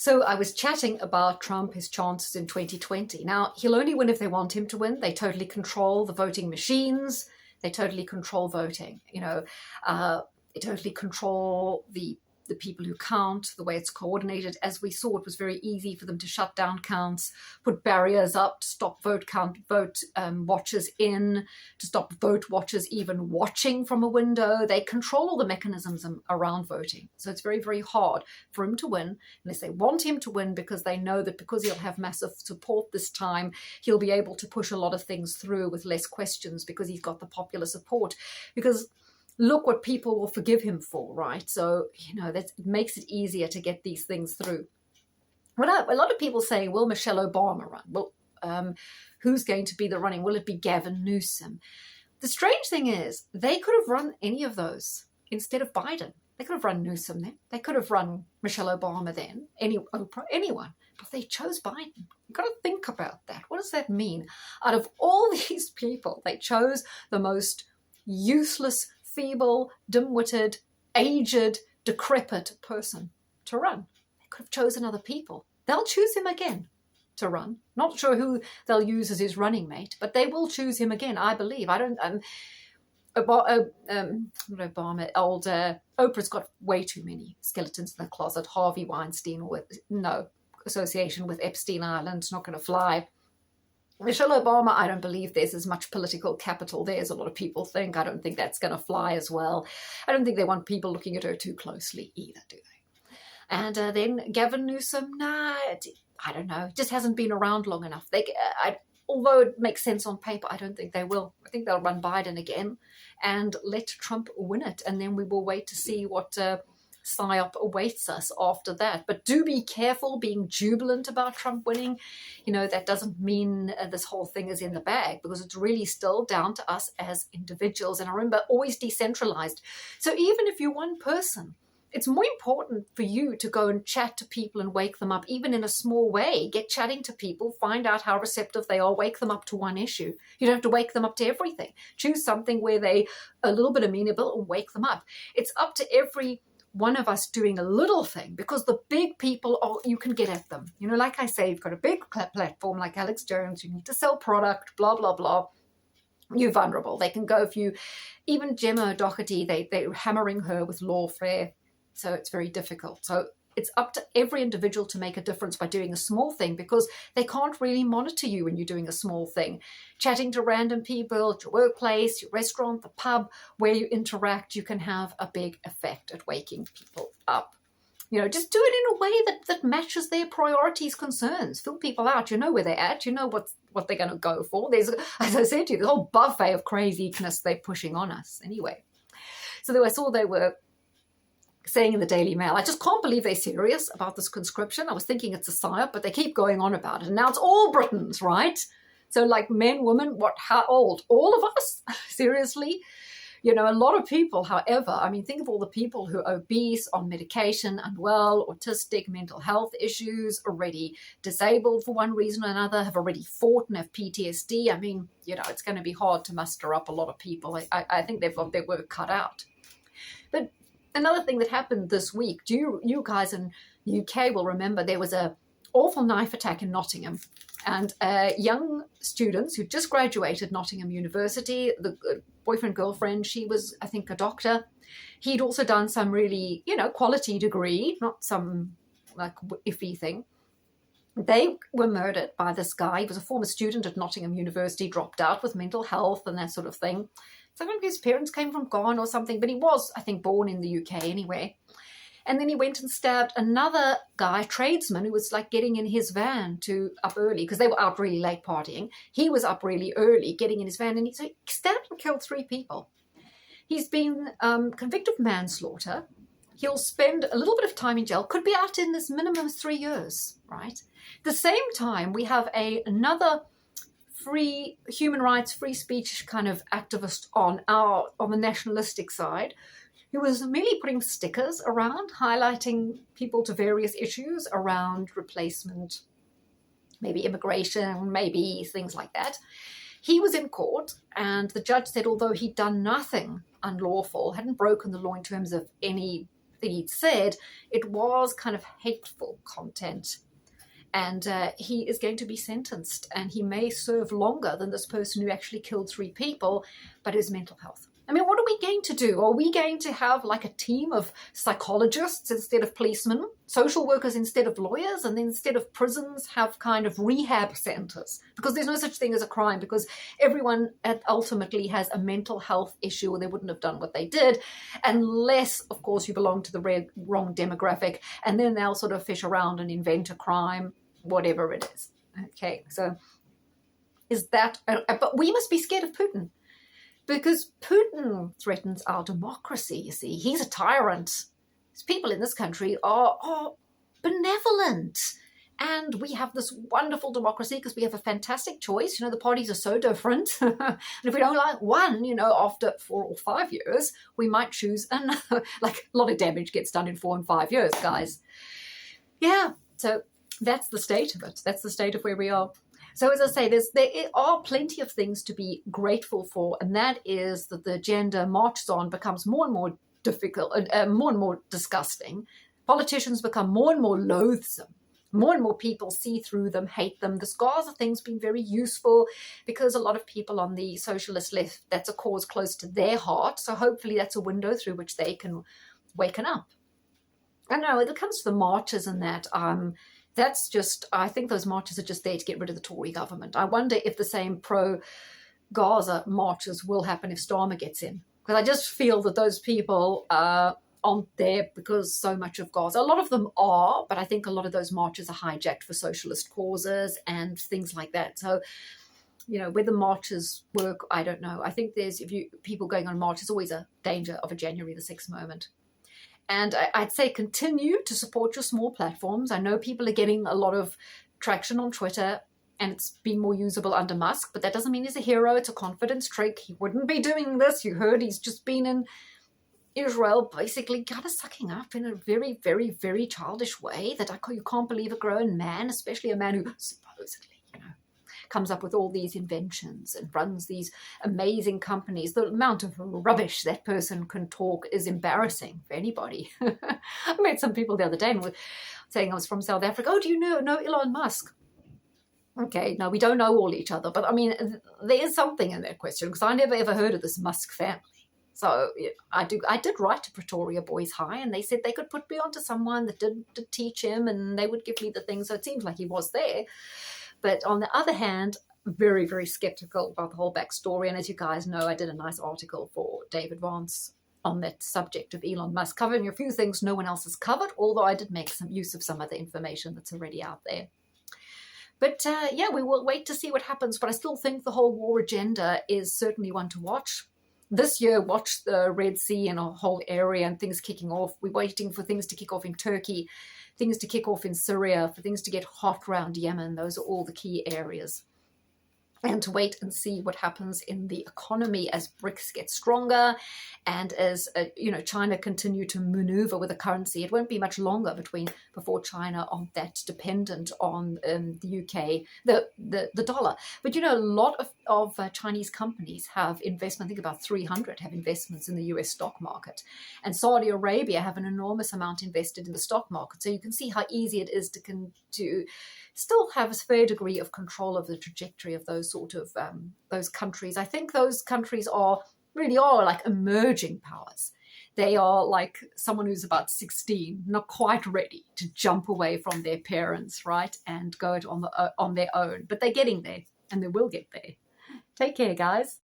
So I was chatting about Trump, his chances in 2020. Now, he'll only win if they want him to win. They totally control the voting machines. They totally control voting. They totally control the people who count, the way it's coordinated. As we saw, it was very easy for them to shut down counts, put barriers up to stop vote watchers in, to stop vote watchers even watching from a window. They control all the mechanisms around voting. So it's very, very hard for him to win unless they want him to win, because they know that because he'll have massive support this time, he'll be able to push a lot of things through with less questions because he's got the popular support. Because look what people will forgive him for, right? So, it makes it easier to get these things through. A lot of people say, will Michelle Obama run? Well, who's going to be the running? Will it be Gavin Newsom? The strange thing is, they could have run any of those instead of Biden. They could have run Newsom then. They could have run Michelle Obama then, Oprah, anyone. But they chose Biden. You've got to think about that. What does that mean? Out of all these people, they chose the most useless, feeble, dim-witted, aged, decrepit person to run. They could have chosen other people. They'll choose him again to run. Not sure who they'll use as his running mate, but they will choose him again, I believe. Oprah's got way too many skeletons in the closet. Harvey Weinstein with no association with Epstein Island, not going to fly. Michelle Obama, I don't believe there's as much political capital there as a lot of people think. I don't think that's going to fly as well. I don't think they want people looking at her too closely either, do they? And then Gavin Newsom, I don't know. It just hasn't been around long enough. Although it makes sense on paper, I don't think they will. I think they'll run Biden again and let Trump win it. And then we will wait to see what psyop awaits us after that. But do be careful being jubilant about Trump winning. That doesn't mean this whole thing is in the bag, because it's really still down to us as individuals. And I remember, always decentralized. So even if you're one person, it's more important for you to go and chat to people and wake them up, even in a small way. Get chatting to people, find out how receptive they are, wake them up to one issue. You don't have to wake them up to everything. Choose something where they are a little bit amenable and wake them up. It's up to every one of us doing a little thing, because the big people, you can get at them. Like I say, you've got a big platform like Alex Jones, you need to sell product, blah, blah, blah. You're vulnerable. They can go if you, even Gemma Doherty, they're hammering her with lawfare. So it's very difficult. So it's up to every individual to make a difference by doing a small thing, because they can't really monitor you when you're doing a small thing. Chatting to random people at your workplace, your restaurant, the pub, where you interact, you can have a big effect at waking people up. Just do it in a way that matches their priorities, concerns. Fill people out. You know where they're at. You know what they're going to go for. There's, as I said to you, the whole buffet of craziness they're pushing on us anyway. So I saw they were saying in the Daily Mail, I just can't believe they're serious about this conscription. I was thinking it's a psyop, but they keep going on about it. And now it's all Britons, right? So like men, women, how old? All of us? Seriously? A lot of people, however, think of all the people who are obese, on medication, unwell, autistic, mental health issues, already disabled for one reason or another, have already fought and have PTSD. It's going to be hard to muster up a lot of people. I think they've got their work cut out. But another thing that happened this week, you guys in UK will remember there was a awful knife attack in Nottingham, and young students who just graduated Nottingham University, the boyfriend, girlfriend, she was, I think, a doctor. He'd also done some really, quality degree, not some like iffy thing. They were murdered by this guy. He was a former student at Nottingham University, dropped out with mental health and that sort of thing. So maybe his parents came from Ghana or something, but he was, I think, born in the UK anyway. And then he went and stabbed another guy, tradesman, who was like getting in his van up early, because they were out really late partying. He was up really early getting in his van, and he stabbed and killed 3 people. He's been convicted of manslaughter. He'll spend a little bit of time in jail, could be out in this minimum of 3 years, right? At the same time, we have another free human rights, free speech kind of activist on the nationalistic side, who was merely putting stickers around, highlighting people to various issues around replacement, maybe immigration, maybe things like that. He was in court, and the judge said although he'd done nothing unlawful, hadn't broken the law in terms of any he'd said, it was kind of hateful content. And he is going to be sentenced, and he may serve longer than this person who actually killed 3 people, but his mental health. I mean, what are we going to do? Are we going to have like a team of psychologists instead of policemen, social workers instead of lawyers, and then instead of prisons have kind of rehab centers? Because there's no such thing as a crime, because everyone ultimately has a mental health issue, or they wouldn't have done what they did, unless, of course, you belong to the wrong demographic, and then they'll sort of fish around and invent a crime, whatever it is. Okay, so is that, but we must be scared of Putin, because Putin threatens our democracy, you see. He's a tyrant. People in this country are benevolent. And we have this wonderful democracy because we have a fantastic choice. You know, the parties are so different. And if we don't like one, you know, after 4 or 5 years, we might choose another. Like, a lot of damage gets done in 4 and 5 years, guys. Yeah, so that's the state of it. That's the state of where we are. So as I say, there are plenty of things to be grateful for, and that is that the agenda marches on, becomes more and more difficult, more and more disgusting. Politicians become more and more loathsome. More and more people see through them, hate them. The Gaza thing's been very useful because a lot of people on the socialist left, that's a cause close to their heart. So hopefully that's a window through which they can waken up. I know, when it comes to the marches and that, that's just, I think those marches are just there to get rid of the Tory government. I wonder if the same pro-Gaza marches will happen if Starmer gets in. Because I just feel that those people aren't there because so much of Gaza, a lot of them are, but I think a lot of those marches are hijacked for socialist causes and things like that. So, you know, whether marches work, I don't know. I think people going on march is always a danger of a January the 6th moment. And I'd say continue to support your small platforms. I know people are getting a lot of traction on Twitter, and it's been more usable under Musk, but that doesn't mean he's a hero. It's a confidence trick. He wouldn't be doing this. You heard he's just been in Israel basically kind of sucking up in a very, very, very childish way that you can't believe a grown man, especially a man who supposedly, you know, comes up with all these inventions and runs these amazing companies. The amount of rubbish that person can talk is embarrassing for anybody. I met some people the other day and were saying I was from South Africa. Oh, do you know Elon Musk? Okay, no, we don't know all each other, but I mean, there is something in that question because I never ever heard of this Musk family. So I did write to Pretoria Boys High, and they said they could put me onto someone that did teach him, and they would give me the thing. So it seems like he was there. But on the other hand, very, very skeptical about the whole backstory. And as you guys know, I did a nice article for David Vance on that subject of Elon Musk, covering a few things no one else has covered, although I did make some use of some of the information that's already out there. But yeah, we will wait to see what happens. But I still think the whole war agenda is certainly one to watch. This year, watch the Red Sea and a whole area and things kicking off. We're waiting for things to kick off in Turkey, things to kick off in Syria, for things to get hot around Yemen. Those are all the key areas. And to wait and see what happens in the economy as BRICS get stronger and as China continue to maneuver with the currency. It won't be much longer before China aren't that dependent on the UK, the dollar. But a lot of Chinese companies have investment. I think about 300 have investments in the US stock market, and Saudi Arabia have an enormous amount invested in the stock market. So you can see how easy it is to still have a fair degree of control of the trajectory of those sort of those countries. I think those countries really are like emerging powers. They are like someone who's about 16, not quite ready to jump away from their parents, right, and go it on their own. But they're getting there, and they will get there. Take care, guys.